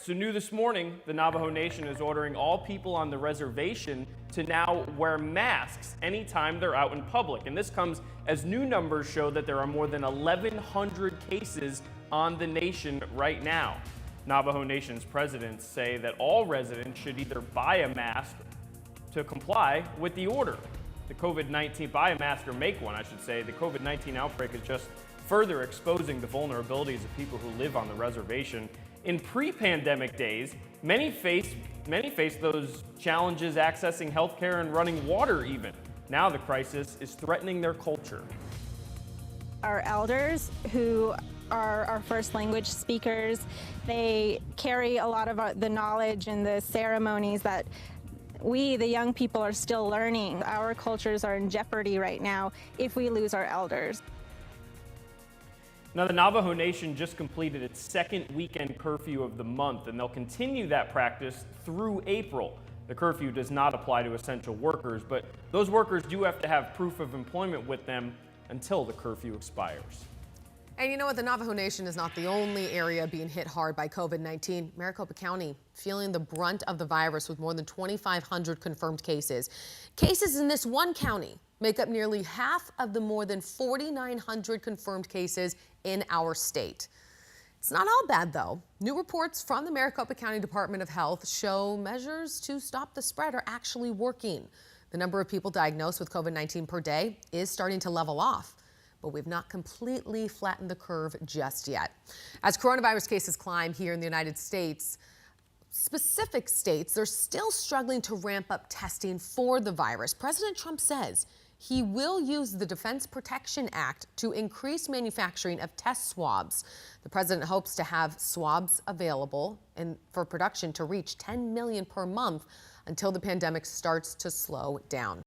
so new this morning, the Navajo Nation is ordering all people on the reservation to now wear masks anytime they're out in public. And this comes as new numbers show that there are more than 1,100 cases on the nation right now. Navajo Nation's presidents say that all residents should either buy a mask to comply with the order. The COVID-19, buy a mask or make one, I should say. The COVID-19 outbreak is just further exposing the vulnerabilities of people who live on the reservation. In pre-pandemic days, many faced those challenges accessing healthcare and running water even. Now the crisis is threatening their culture. Our elders, who are our first language speakers, they carry a lot of the knowledge and the ceremonies that we, the young people, are still learning. Our cultures are in jeopardy right now if we lose our elders. Now, the Navajo Nation just completed its second weekend curfew of the month, and they'll continue that practice through April. The curfew does not apply to essential workers, but those workers do have to have proof of employment with them until the curfew expires. And you know what? The Navajo Nation is not the only area being hit hard by COVID-19. Maricopa County feeling the brunt of the virus with more than 2,500 confirmed cases. Cases in this one county make up nearly half of the more than 4,900 confirmed cases in our state. It's not all bad, though. New reports from the Maricopa County Department of Health show measures to stop the spread are actually working. The number of people diagnosed with COVID-19 per day is starting to level off, but we've not completely flattened the curve just yet. As coronavirus cases climb here in the United States, specific states, they're still struggling to ramp up testing for the virus. President Trump says he will use the Defense Production Act to increase manufacturing of test swabs. The president hopes to have swabs available for production to reach 10 million per month until the pandemic starts to slow down.